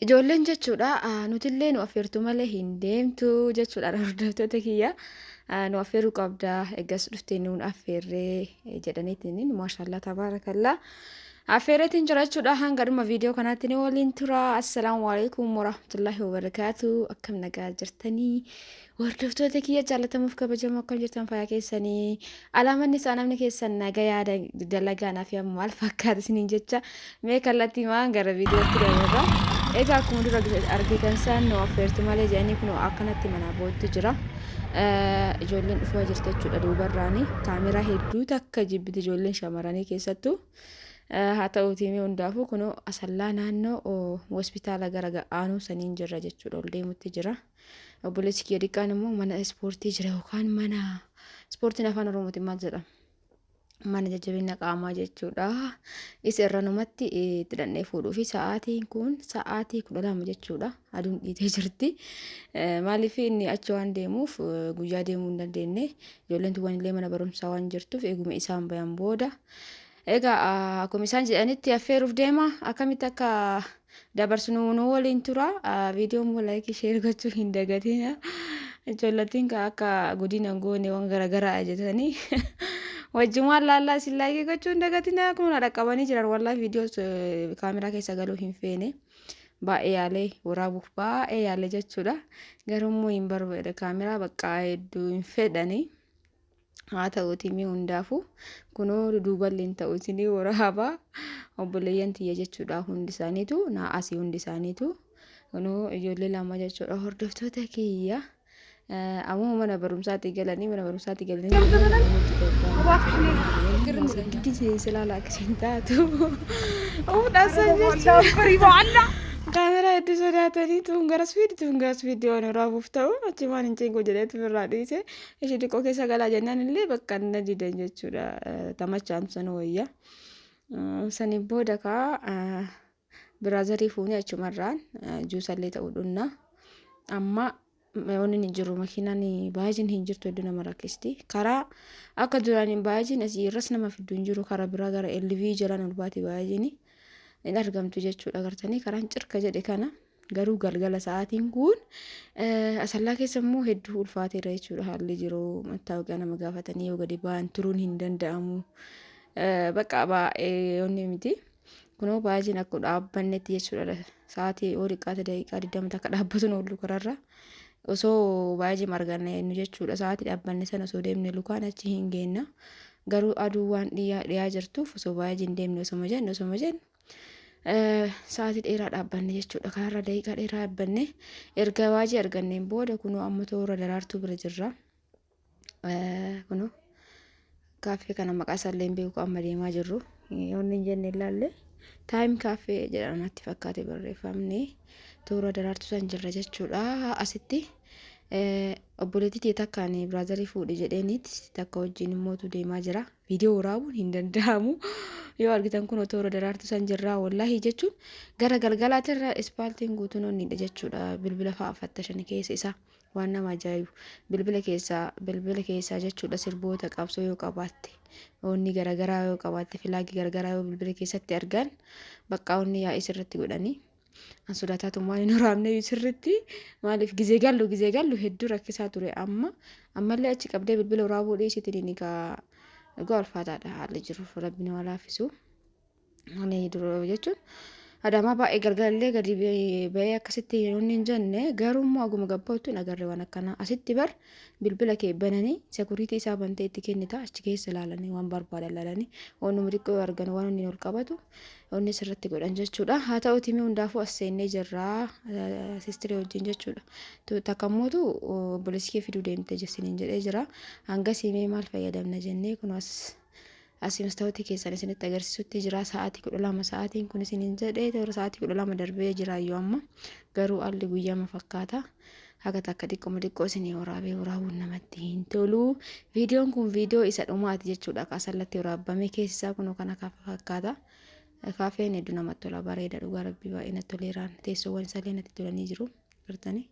Ijoolleen jechuudha nutillee nu affeertu malee hin deemtu jechuudha hordoftoota kiyya. Nu affeeruu qabda eeggas dhuftee nuun affeerree jedhaniitiin maashaallah tabaarakallaa. Affeereetiin jira jechuudha hanga dhuma viidiyoo kanaatti ni waliin tura. Assalaamu alaikum warahmatullaahi wabarakaatu. Akkam nagaa jirtanii hordoftoota kiyya jaallatamuuf kabajamoo akkam jirtan fayyaa keessanii. Alaamanni isaa namni keessan nagaa yaada dalagaa naaf yaamu maal fakkaata isiniin jecha mee kallattii maan gara viidiyootti dabarra. Egaa akkuma dura argitan san nu affeertu malee jedhanii kun akkanatti mana bootti jira. Ijoolleen dhufaa jirti jechuudha duubarraani. Kaameraa hedduu takka jibbiti ijoolleen shamarranii keessattuu. Haa ta'uutii mee hundaafuu kun asallaa naannoo hospitaala gara aanuu saniin jirra jechuudha ol deemutti jira. Obboleessi kiyya xiqqaan immoo mana ispoortii jira yookaan mana ispoortiin afaan oromootiin maal jedhama? Mana jajjabina qaamaa jechuudha. Isa irranumatti itti dhannee fuudhuu fi sa'aatiin kun sa'aatii 12 jechuudha. Aduun dhiitee jirti. Maaliif inni achi waan deemuuf guyyaa deemuu hin dandeenye. Ijoolleen tuwwan illee mana barumsaa waan jirtuuf eeguma isaan bayan booda. Egaa akkuma isaan jedhanitti affeeruuf deema. Akkamitti akka dabarsinu nu waliin tura. Viidiyoon laayikii sheer gochuu hin dagatina. Ijoollattiin akka godina goone waan garaagaraa jedhanii. Wajjumaan laallaa isin laayikii gochuu hin dagatina. Kun dhaqqabanii jiran wallaahi viidiyoo kaameraa keessa galuu hin feene. Baay'ee yaalee waraabuuf baay'ee yaalee jechuudha. Garuu hin barbaade kaameraa bakka hedduu hin fedhanii. Haa ta'uutii mee hundaafuu kunoo duuballee hin ta'uutii waraabaa obboleeyyan tiyya jechuudha hundi isaaniitu naasii hundi isaaniitu kunoo ijoollee lama jechuudha hordoftoota kiyya. Ammoo mana barumsaatti galanii giddi seensilaalaa akkasiin taatu. Dhasan jechuudha. Kaameraa hedduu sodaatanii tuun garas fiidii waan waraabuuf ta'u achi waan hin ceengu jedheetu irraa dhiise. Ishee xiqqoo keessa galaa jennaan illee bakka inni didan jechuudha. Tamachaan sana wayya. Sanii booda kaa biraazarii fuunee achumarraan juusallee ta'uu dhunna. Amma wanni hin jiru makiinaan baay'een hin jirtu hedduu nama rakkisti. Karaa akka duraan hin baay'een asii irras nama fidduu hin jiru karaa biraa gara LV jalaan ol baate baay'een. In argamtu jechuudha gartanii karaan cirka jedhe kana garuu galgala sa'aatiin kun asallaa keessa immoo hedduu ulfaateera jechuudha haalli jiru mattaawqaa nama gaafatanii yoo gadi ba'an turuun hin danda'amu bakka baay'ee onni miti kunoo baay'een akka dhaabbannetti jechuudha sa'aatii xiqqaate daqiiqaa 20 akka dhaabbatu oolu karaarra osoo baay'ee marganne nu jechuudha sa'aatii dhaabbanne sana osoo deemne lukaan achi hin geenna garuu aduu waan dhiyaa jirtuuf osoo baay'ee hin deemne osoo jennu sa'aatii dheeraa dhaabbanne jechuudha karaarra daqiiqaa dheeraa dhaabbanne erga baay'ee arganneen booda kunoo amma toora daraartuu bira jirra kunoo kaaffee kana maqaa isaallee hin beeku amma deemaa jirru yoonni hin jenne ilaalle taayim kaaffee jedhamatti fakkaate barreeffamne toora daraartuu san jirra jechuudha asitti obboleettii takkaan biraazarii fuudhe jedheenitti takka wajjin immootu deemaa jira viidiyoo waraabuun hin danda'amu yoo argitan kun toora daraartuu san jirraa wallaahi jechuun gara galgalaatirra ispaaltiin guutuun onnidha jechuudha bilbila fa'aa fattashan keessa isaa waan nama ajaa'ibu bilbila keessaa jechuudha sirboota qabsoo yoo qabaatte onni garagaraa yoo qabaatte filaagii garagaraa yoo bilbila keessatti argan bakka onni yaa'ii sirriitti godhanii an sodaatatummaan hin waraabne sirriitti maaliif gizee gallu hedduu rakkisaa ture ammallee achi qabdee bilbila waraabuu dhiisitiin ni dhugaa ulfaataadha haalli jiruuf rabbiin waa laaffisu ani dura jechuun adama baay'ee galgalallee gadi ba'ee akkasitti yoonni hin jenne garummaa aguma gabbaattu agarre waan akkana asitti bar bilbila kee bananii sekuriitii isaa bantee itti kennita achi keessa ilaalanii waan barbaadan ilaalanii onnuma xiqqoo argan waan inni ol qabatu onni sirriitti godhan jechuudha haa ta'uutii mee hundaafuu as seennee jirraa sistirii wajjin jechuudha takkamootu obboleessi kee fiduu deemte jessiniin jedhee jira hangasii mee maal fayyadamna jennee kun asiimastawoti keessan isinitti agarsiisutti jira sa'aatii 12 sa'aatiin kun isiniin jedhee toora sa'aatii 12 darbee jira yoo amma garuu alli guyyaama fakkaata haga takka xiqqoo isinii waraabuun namatti hin tolu viidiyoon kun viidiyoo isa dhumaati jechuudha kaasallatti waraabame keessaa kun kana fakkaata kaafeen hedduu namatti tola bareeda dhugaa rabbii baay'ee natti toleeraan teessoowwan isaallee natti tolanii jiru gartanii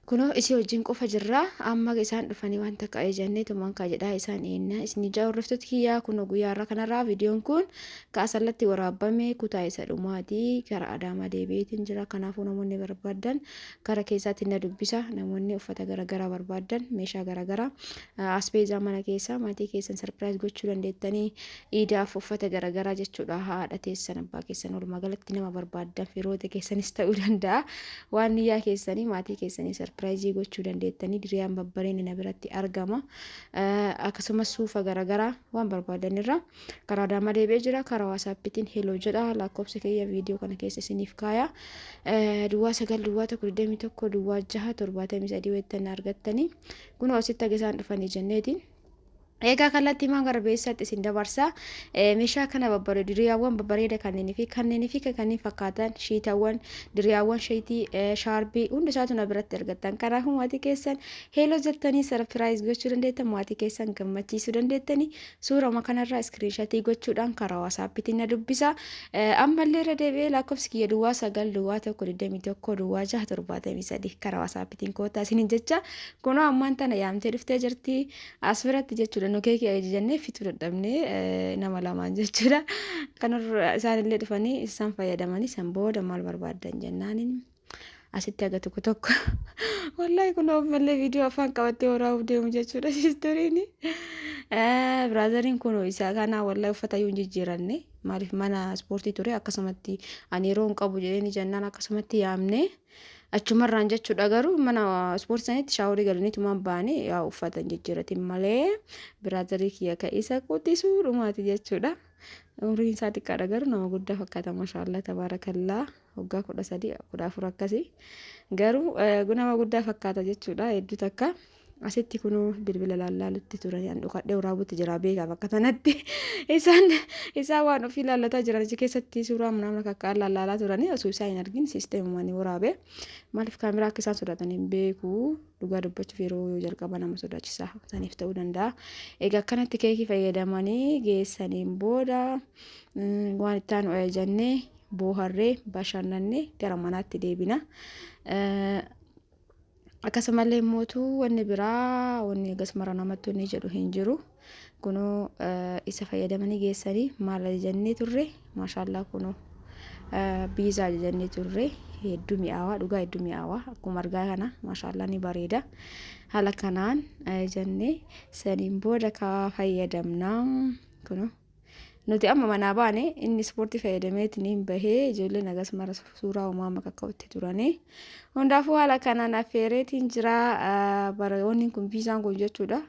Kuno isi wajjin qofa jirra amma isaan dhufanii wanta ka'ee jennee tumaan kaa jedhaa isaan eenna isin ija hordoftoota kiyyaa kuno guyyaarra kanarraa viidiyoon kun kaasallatti waraabame kutaa isa dhumaatii gara Adaamaa deebi'eetiin jira kanaafuu namoonni barbaadan gara keessaatti na dubbisa namoonni uffata garagaraa barbaadan meeshaa garagaraa aspeezaa mana keessa maatii keessan sarpiraayiz gochuu dandeettanii iidaaf uffata garagaraa jechuudha haadha teessan abbaa keessan walumaa galatti nama barbaadan firoota keessanis ta'uu danda'a waan niyyaa keessanii maatii keessanii sarpiraayizii gochuu dandeettanii diriyaan babbareedni na biratti argama akkasumas suufa garagaraa waan barbaadanirra karaa Adaamaa deebi'ee jira karaa waasaappiitiin heloo jedha lakkoofsa kiyya viidiyoo kana keessa isiniif kaaya duwwaa 9 duwwaa 121 duwwaa 6 73 weettan argattanii kun asitti agisaan dhufanii jenneetiin egaa kallattii maan garbeessatti isin dabarsa meeshaa kana babbareedu diriyaawwan babbareeda kanneenii fi kanneen fakkaatan shiitawwan diriyaawwan shiitii shaarbii hundi isaatu na biratti argattan kanaafuu maatii keessan heeloo jettanii sarpiraayiz gochuu dandeettan maatii keessan gammachiisuu dandeettanii suuraa kanarraa iskiriinshatii gochuudhaan karaa waasaappiitiin na dubbisa ammallee irra deebi'ee lakkoofsi kiyya duwwaa 9 duwwaa 121 duwwaa 673 karaa waasaappiitiin koottaa isiniin jecha kunoo ammaan tana yaamtee dhuftee jirti as biratti jechuudha no keekii ajajannee fituu dadhabnee nama lamaan jechuudha kanarra isaanillee dhufanii isaan fayyadamanii san booda maal barbaadan jennaaniin asitti aga tokko wallahi kun mallee viidiyoo afaan qabattee waraabuu deemu jechuudha sisteriin biraazariin kun isaa kana wallahi uffata yoo jijjiiranne maaliif mana ispoortii ture akkasumatti ani yeroo hin qabu jedheen jennaan akkasumatti yaamne achumarraan jechuudha garuu mana ispoortii sanitti shaaworii galanii tumaan baane yaa uffatan jijjiiratin malee biraazarii kiyya ka'isa quxisuu dhumaati jechuudha umriin isaa xiqqaadha garuu nama guddaa fakkaata maashaallah tabaarakallaa waggaa 13 14 akkasii garuu nama guddaa fakkaata jechuudha hedduu takka asitti kunu bilbila laalaalutti turanii an dhukadhee waraabutti jira beekaa bakka sanatti isaan waan ofii laalataa jiran achi keessatti suuraa namna kakkaan laalaalaa turanii osoo isaa hin argin siisteemumanii waraabe maaliif kaameraa akka isaan sodaatan hin beeku dhugaa dubbachuuf yeroo jalqaba nama sodaachisaa saniif ta'uu danda'a egaa akkanatti keekii fayyadamanii geessaniin booda waan itti aanu jennee booharree bashannanne gara manaatti deebina akkasumallee mootuu wanni biraa wanni gasmara namatti ni jedhu hin jiru kunoo isa fayyadamanii geessanii maal jennee turre maashaallah kunoo biizaa jennee turre hedduu mi'aawaa dhugaa hedduu mi'aawaa akkuma argaa kana maashaallah ni bareeda haala kanaan jennee saniin booda ka fayyadamna kunoo nuti amma manaa baane inni ispoortii fayyadameetiin bahee ijoolleen agasmara suuraa uumama kakkaa'utti turanii hundaafuu haala kanaan affeereetiin jira barayoonni kun biizaan kun jechuudha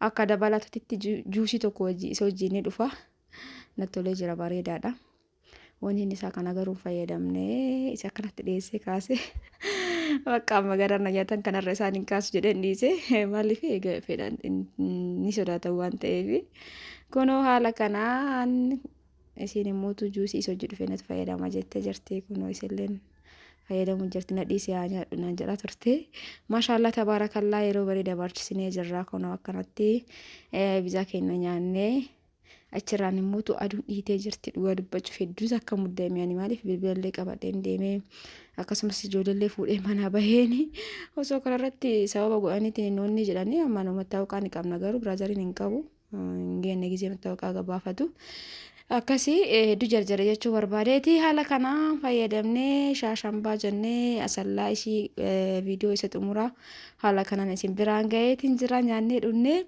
akka dabalatutti juusii tokko isa wajjin dhufa nattolee jira bareedaadha wanni inni isaa kana garuu fayyadamne isa kanatti dhiyeessee kaase bakka amma gadarna nyaatan kanarra isaan hin kaasu jedheen dhiise maaliif egaa fedhan ni sodaatan waan ta'eef kunoo haala kanaan isin immoo juusii isa hojii dhufee natti fayyadama jettee jirti kunoo isilleen fayyadamu jirti na dhiisee naan jedhaa turte maashaallah tabaarakallaa yeroo bareeda barchisnee jirra kunoo akkanatti biizaa keenya nyaannee achirraan immoo aduun dhiitee jirti dhugaa dubbachuuf hedduus akka muddamee maaliif bilbilallee qabadheen deemee akkasumas ijoollee fuudhee mana baheeni osoo kanarratti sababa godhaniitiin noonni jedhanii amma namatti ta'uu qaani qabna garuu biraazariin hin qabu geenne gizee mattawaqaa gabaafatu akkasii hedduu jarjara jechuu barbaadeeti haala kana fayyadamnee shaashambaa jennee asallaa ishii viidiyoo isa xumuraa haala kanaan isin biraan ga'eetiin jira nyaannee dhunnee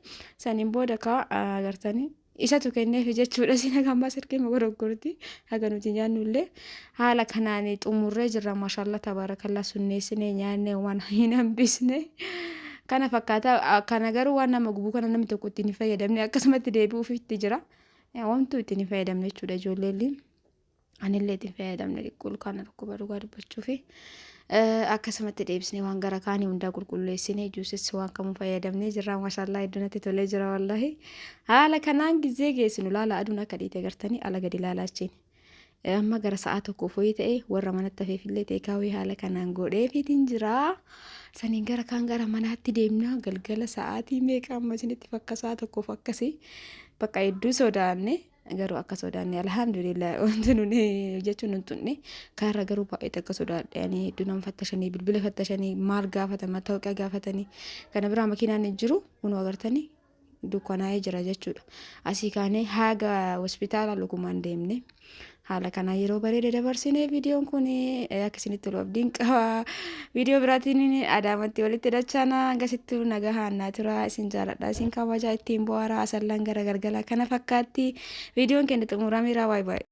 saniin booda ka agartanii isatu kenneef jechuudha sina gammaa sirkee magorogorti haga nuti nyaannullee haala kanaan xumurree jirra maashaallah tabaarakallaa sunneessinee nyaannee waan hin hambisne kana fakkaata kana garuu waan nama gubuu kana namni tokko ittiin fayyadamne akkasumatti deebi'uuf itti jira wantu ittiin fayyadamne jechuudha ijoolleelleen anillee ittiin fayyadamne xiqqool kana tokko dhugaa dubbachuufi akkasumatti deebisnee waan gara kaanii hundaa qulqulleessinee juusis waan kamuu fayyadamnee jirra maashaallah hedduu natti tolee jira wallahi haala kanaan gizee geessinu laala aduun akka dhiite gartanii ala gadi laalaachiin amma gara sa'a tokko foyi ta'e warra manatti hafeefillee teekaawee haala kanaan godheefiitiin jira saniin gara kaan gara manaatti deemna galgala sa'aatii meeqa amma isinitti fakka sa'a tokkoof akkasii bakka hedduu sodaanne garuu akka sodaanne alhamdulillah wanti nuni jechuun nun tunne kaarra garuu baay'ee akka sodaadhanii hedduun fattashanii bilbila fattashanii maal gaafatan mattaawoqiyaa gaafatanii kana biraa makiinaan hin jiru kunoo agartanii dukkanaa'ee jira jechuudha. Asii kaanee haga hospitaala lukumaan deemne haala kana yeroo bareeda dabarsinee viidiyoon kun akka isinitti tolu abdiin qaba. Viidiyoo biraatiin Adaamatti walitti dachaana agarsiistu nagahaan naa tura isin jaaladha isin kabajaa ittiin bohaara asallan gara galgala kana fakkaatti viidiyoon keenya xumurameera. Baay baay.